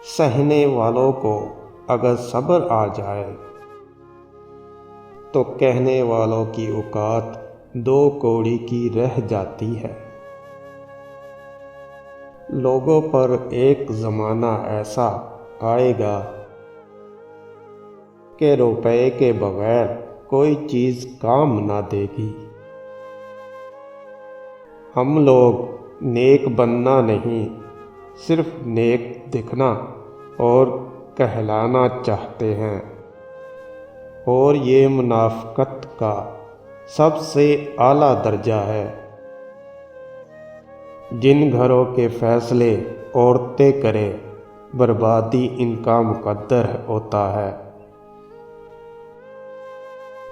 سہنے والوں کو اگر صبر آ جائے تو کہنے والوں کی اوقات دو کوڑی کی رہ جاتی ہے۔ لوگوں پر ایک زمانہ ایسا آئے گا کہ روپے کے بغیر کوئی چیز کام نہ دے گی۔ ہم لوگ نیک بننا نہیں، صرف نیک دکھنا اور کہلانا چاہتے ہیں، اور یہ منافقت کا سب سے اعلیٰ درجہ ہے۔ جن گھروں کے فیصلے عورتیں کرے، بربادی ان کا مقدر ہوتا ہے۔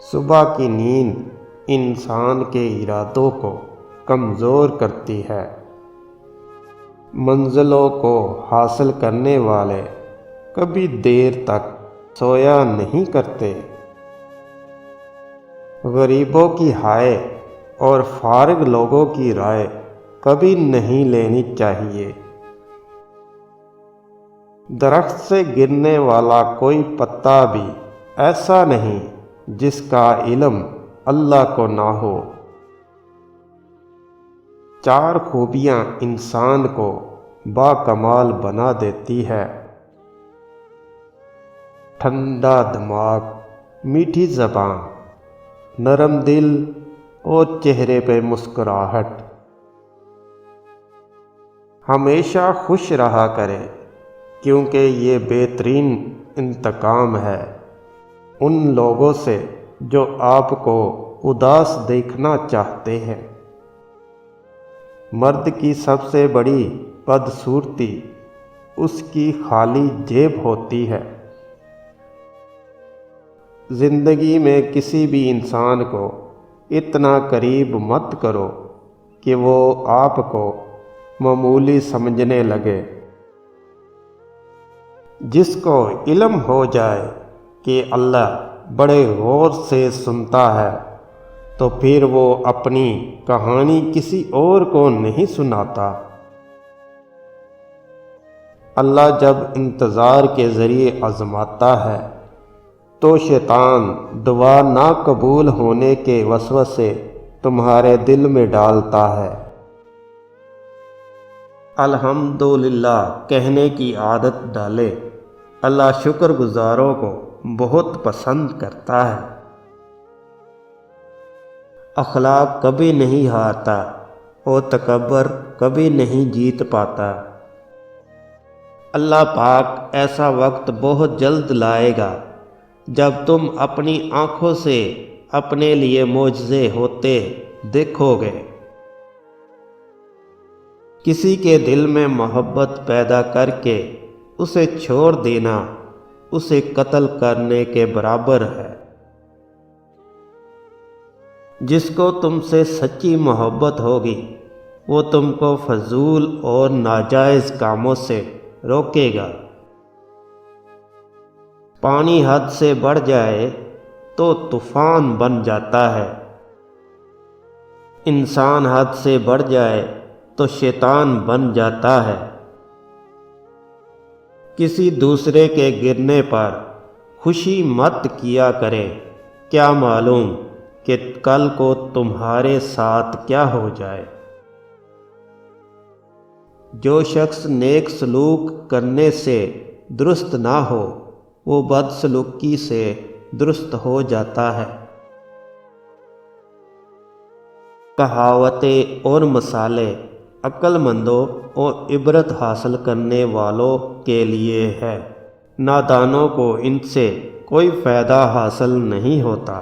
صبح کی نیند انسان کے ارادوں کو کمزور کرتی ہے۔ منزلوں کو حاصل کرنے والے کبھی دیر تک سویا نہیں کرتے۔ غریبوں کی ہائے اور فارغ لوگوں کی رائے کبھی نہیں لینی چاہیے۔ درخت سے گرنے والا کوئی پتا بھی ایسا نہیں جس کا علم اللہ کو نہ ہو۔ چار خوبیاں انسان کو باکمال بنا دیتی ہے: ٹھنڈا دماغ، میٹھی زبان، نرم دل اور چہرے پہ مسکراہٹ۔ ہمیشہ خوش رہا کرے، کیونکہ یہ بہترین انتقام ہے ان لوگوں سے جو آپ کو اداس دیکھنا چاہتے ہیں۔ مرد کی سب سے بڑی بدصورتی اس کی خالی جیب ہوتی ہے۔ زندگی میں کسی بھی انسان کو اتنا قریب مت کرو کہ وہ آپ کو معمولی سمجھنے لگے۔ جس کو علم ہو جائے کہ اللہ بڑے غور سے سنتا ہے تو پھر وہ اپنی کہانی کسی اور کو نہیں سناتا۔ اللہ جب انتظار کے ذریعے آزماتا ہے تو شیطان دعا نہ قبول ہونے کے وسوسے تمہارے دل میں ڈالتا ہے۔ الحمدللہ کہنے کی عادت ڈالے، اللہ شکر گزاروں کو بہت پسند کرتا ہے۔ اخلاق کبھی نہیں ہارتا اور تکبر کبھی نہیں جیت پاتا۔ اللہ پاک ایسا وقت بہت جلد لائے گا جب تم اپنی آنکھوں سے اپنے لیے معجزے ہوتے دیکھو گے۔ کسی کے دل میں محبت پیدا کر کے اسے چھوڑ دینا اسے قتل کرنے کے برابر ہے۔ جس کو تم سے سچی محبت ہوگی وہ تم کو فضول اور ناجائز کاموں سے روکے گا۔ پانی حد سے بڑھ جائے تو طوفان بن جاتا ہے، انسان حد سے بڑھ جائے تو شیطان بن جاتا ہے۔ کسی دوسرے کے گرنے پر خوشی مت کیا کرے، کیا معلوم کہ کل کو تمہارے ساتھ کیا ہو جائے۔ جو شخص نیک سلوک کرنے سے درست نہ ہو وہ بد سلوکی سے درست ہو جاتا ہے۔ کہاوتیں اور مثالیں عقل مندوں اور عبرت حاصل کرنے والوں کے لیے ہے، نادانوں کو ان سے کوئی فائدہ حاصل نہیں ہوتا۔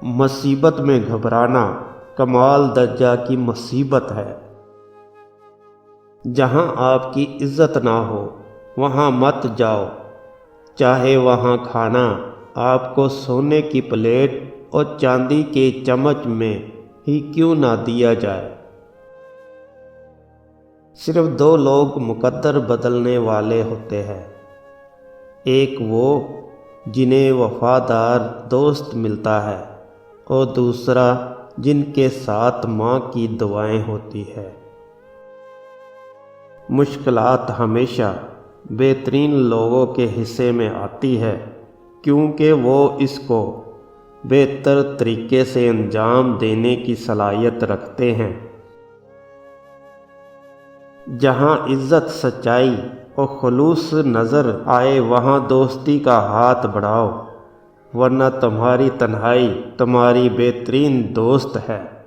مصیبت میں گھبرانا کمال درجہ کی مصیبت ہے۔ جہاں آپ کی عزت نہ ہو وہاں مت جاؤ، چاہے وہاں کھانا آپ کو سونے کی پلیٹ اور چاندی کے چمچ میں ہی کیوں نہ دیا جائے۔ صرف دو لوگ مقدر بدلنے والے ہوتے ہیں، ایک وہ جنہیں وفادار دوست ملتا ہے اور دوسرا جن کے ساتھ ماں کی دعائیں ہوتی ہے۔ مشکلات ہمیشہ بہترین لوگوں کے حصے میں آتی ہے، کیونکہ وہ اس کو بہتر طریقے سے انجام دینے کی صلاحیت رکھتے ہیں۔ جہاں عزت، سچائی اور خلوص نظر آئے وہاں دوستی کا ہاتھ بڑھاؤ، ورنہ تمہاری تنہائی تمہاری بہترین دوست ہے۔